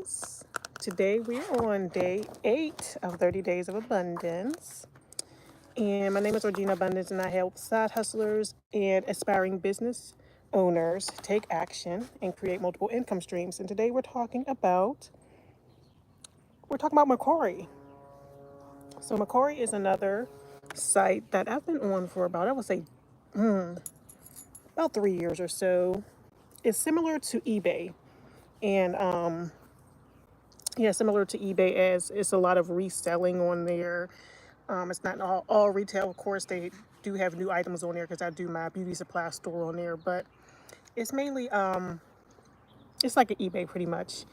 friends. Today we're on day 8 of 30 Days of Abundance. And my name is Regina Abundance, and I help side hustlers and aspiring business owners take action and create multiple income streams. And today we're talking about Mercari. So Mercari is another site that I've been on for about, I would say, about 3 years or so. It's similar to eBay. And yeah, similar to eBay, as it's a lot of reselling on there. It's not all retail. Of course, they do have new items on there because I do my beauty supply store on there. But it's mainly it's like an eBay pretty much,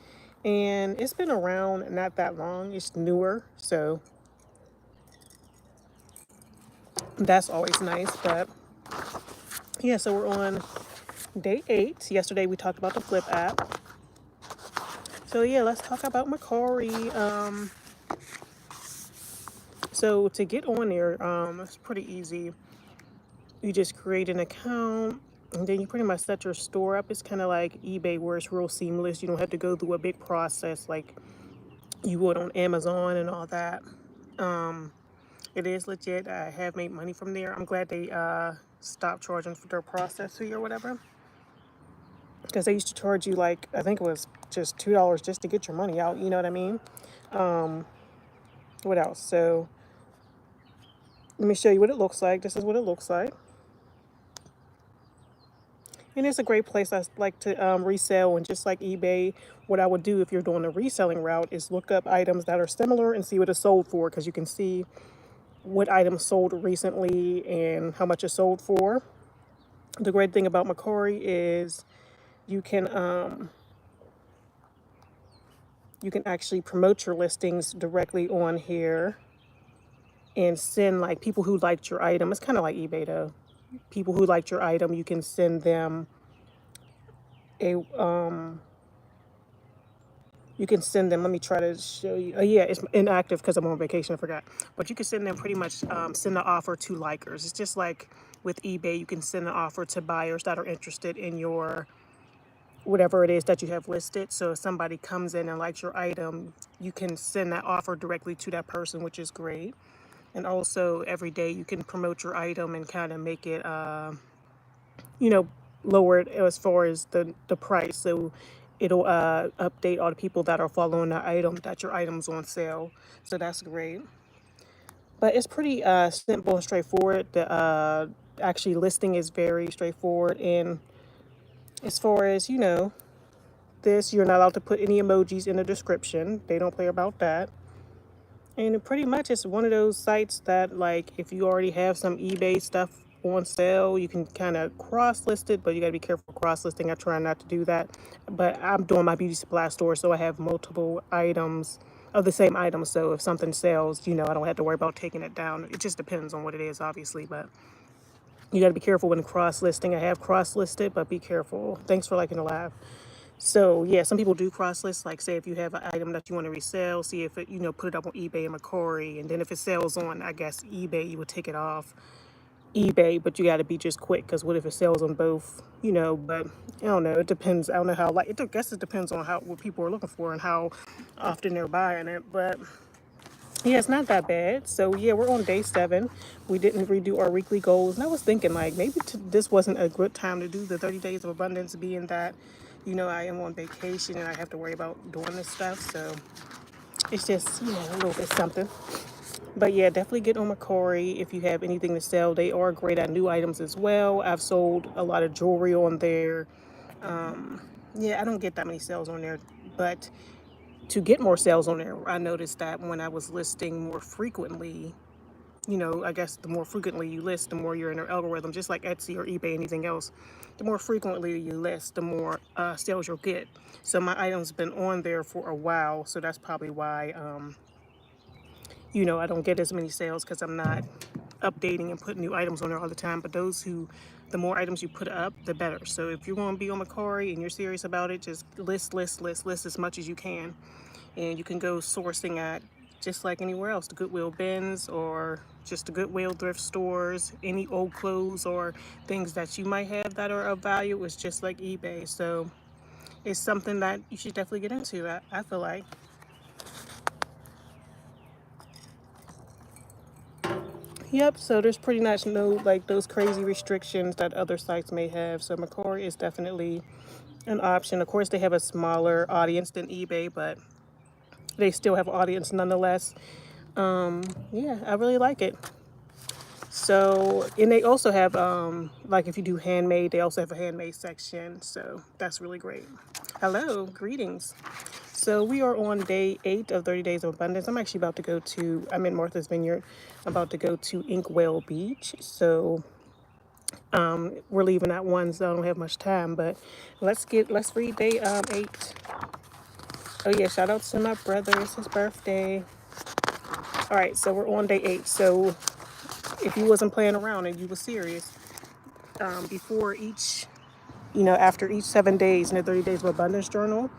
and it's been around not that long. It's newer, so that's always nice. But yeah, so we're on day 8. Yesterday we talked about the Flip app. So yeah, let's talk about Mercari. So to get on there, it's pretty easy. You just create an account, and then you pretty much set your store up. It's kind of like eBay where it's real seamless. You don't have to go through a big process like you would on Amazon and all that. It is legit. I have made money from there. I'm glad they stopped charging for their process fee or whatever, because they used to charge you, like, I think it was just $2 just to get your money out. You know what I mean? What else? So let me show you what it looks like. This is what it looks like. And it's a great place. I like to resell, and just like eBay, what I would do if you're doing a reselling route is look up items that are similar and see what it's sold for, because you can see what items sold recently and how much it's sold for. The great thing about Mercari is you can actually promote your listings directly on here and send, like, people who liked your item. It's kind of like eBay though. People who liked your item, you can send them a let me try to show you. Oh yeah, it's inactive because I'm on vacation, I forgot. But you can send them pretty much, send an offer to likers. It's just like with eBay, you can send an offer to buyers that are interested in your whatever it is that you have listed. So if somebody comes in and likes your item, you can send that offer directly to that person, which is great. And also every day you can promote your item and kind of make it you know, lower it as far as the price. So it'll update all the people that are following the item that your item's on sale. So that's great. But it's pretty simple and straightforward. The actually listing is very straightforward. And as far as this, you're not allowed to put any emojis in the description. They don't play about that. And pretty much it's one of those sites that, like, if you already have some eBay stuff on sale, you can kind of cross list it, but you got to be careful cross listing. I try not to do that. But I'm doing my beauty supply store, so I have multiple items of the same item. So if something sells, I don't have to worry about taking it down. It just depends on what it is, obviously. But you got to be careful when cross listing. I have cross listed, but be careful. Thanks for liking the live. So yeah, some people do cross list. Like, say if you have an item that you want to resell, see if it, put it up on eBay and Mercari, and then if it sells on, I guess, eBay, you would take it off eBay, but you got to be just quick, because what if it sells on both? But I don't know. It depends. I don't know how. Like, I guess it depends on what people are looking for and how often they're buying it. But yeah, it's not that bad. So yeah, we're on day 7. We didn't redo our weekly goals, and I was thinking, like, maybe this wasn't a good time to do the 30 days of abundance, being that I am on vacation and I have to worry about doing this stuff. So it's just a little bit something. But yeah, definitely get on Mercari if you have anything to sell. They are great at new items as well. I've sold a lot of jewelry on there. Yeah, I don't get that many sales on there, but to get more sales on there, I noticed that when I was listing more frequently, I guess the more frequently you list, the more you're in their algorithm, just like Etsy or eBay, anything else. The more frequently you list, the more sales you'll get. So my item's been on there for a while, so that's probably why, I don't get as many sales, because I'm not updating and putting new items on there all the time. But the more items you put up, the better. So if you're going to be on Mercari and you're serious about it, just list as much as you can. And you can go sourcing at, just like anywhere else, the Goodwill bins or just the Goodwill thrift stores, any old clothes or things that you might have that are of value. It's just like eBay. So it's something that you should definitely get into. I feel like. Yep, so there's pretty much no like those crazy restrictions that other sites may have. So Mercari is definitely an option. Of course, they have a smaller audience than eBay, but they still have audience nonetheless. Yeah, I really like it. So, and they also have like if you do handmade, they also have a handmade section. So that's really great. Hello, greetings. So we are on day 8 of 30 Days of Abundance. I'm actually about to go to, I'm in Martha's Vineyard. I'm about to go to Inkwell Beach. So we're leaving at 1, so I don't have much time. But let's read day 8. Oh yeah, shout out to my brother. It's his birthday. All right, so we're on day 8. So if you wasn't playing around and you were serious, before each, after each 7 days in the 30 Days of Abundance journal,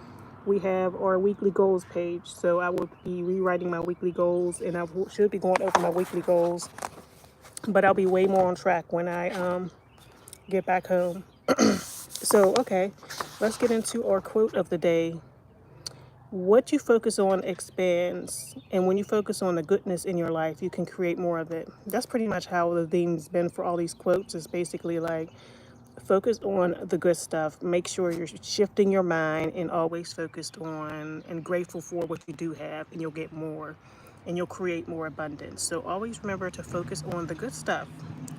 we have our weekly goals page. So I will be rewriting my weekly goals, and I should be going over my weekly goals, but I'll be way more on track when I get back home. So, okay, let's get into our quote of the day. What you focus on expands, and when you focus on the goodness in your life, you can create more of it. That's pretty much how the theme's been for all these quotes. Is basically like focus on the good stuff. Make sure you're shifting your mind and always focused on and grateful for what you do have, and you'll get more and you'll create more abundance. So always remember to focus on the good stuff.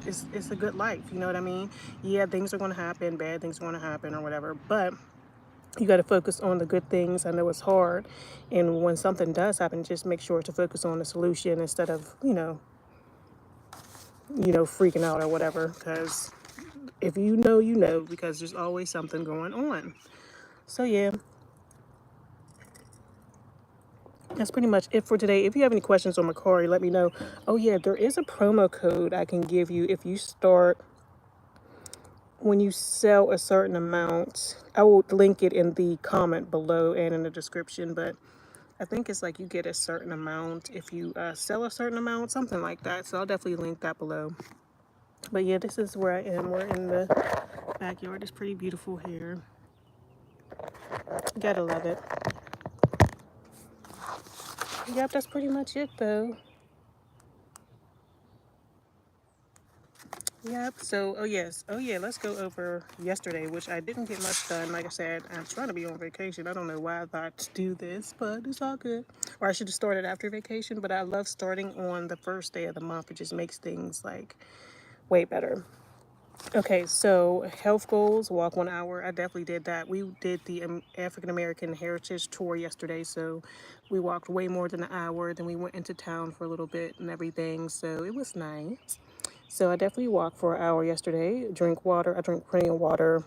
It's a good life, you know what I mean? Yeah, things are going to happen, bad things are going to happen or whatever, but you got to focus on the good things. I know it's hard, and when something does happen, just make sure to focus on the solution instead of freaking out or whatever, because if you know, because there's always something going on. So yeah, that's pretty much it for today. If you have any questions on Mercari, let me know. Oh yeah, there is a promo code I can give you if you start, when you sell a certain amount. I will link it in the comment below and in the description, but I think it's like you get a certain amount if you sell a certain amount, something like that. So I'll definitely link that below. But yeah, this is where I am. We're in the backyard. It's pretty beautiful here. Gotta love it. Yep, that's pretty much it though. Yep. So, oh yes. Oh yeah, let's go over yesterday, which I didn't get much done. Like I said, I'm trying to be on vacation. I don't know why I thought to do this, but it's all good. Or I should have started after vacation, but I love starting on the first day of the month. It just makes things like way better. Okay, so health goals, walk 1 hour. I definitely did that. We did the African American Heritage Tour yesterday, so we walked way more than an hour. Then we went into town for a little bit and everything, so it was nice. So I definitely walked for an hour yesterday. Drink water. I drank plenty of water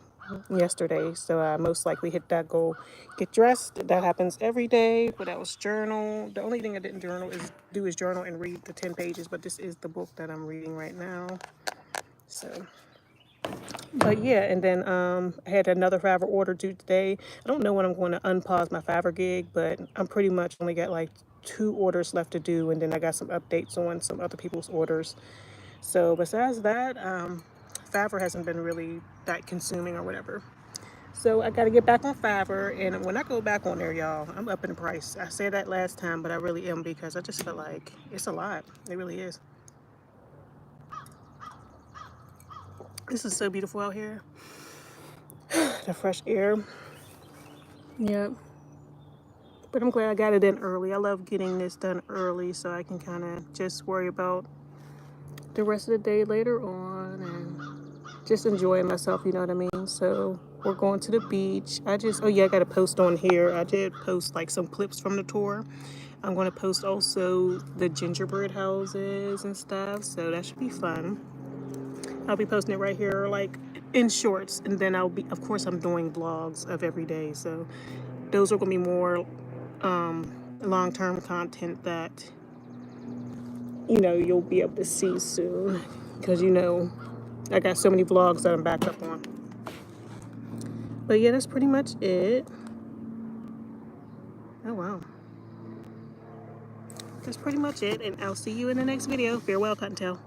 yesterday, so I most likely hit that goal. Get dressed. That happens every day, but that was journal. The only thing I didn't do is journal and read the 10 pages, but this is the book that I'm reading right now. So, but yeah, and then I had another Fiverr order due today. I don't know when I'm going to unpause my Fiverr gig, but I'm pretty much only got like 2 orders left to do, and then I got some updates on some other people's orders. So besides that, Fiverr hasn't been really that consuming or whatever. So I got to get back on Fiverr, and when I go back on there, y'all, I'm upping the price. I said that last time, but I really am, because I just feel like it's a lot. It really is. This is so beautiful out here. The fresh air. Yep. But I'm glad I got it in early. I love getting this done early so I can kind of just worry about the rest of the day later on and just enjoy myself, you know what I mean? So we're going to the beach. Oh yeah, I got to post on here. I did post like some clips from the tour. I'm going to post also the gingerbread houses and stuff, so that should be fun. I'll be posting it right here, like in shorts, and then of course, I'm doing vlogs of every day, so those are going to be more long-term content that you'll be able to see soon, because I got so many vlogs that I'm backed up on. But yeah, that's pretty much it. Oh wow, that's pretty much it, and I'll see you in the next video. Farewell, Cottontail.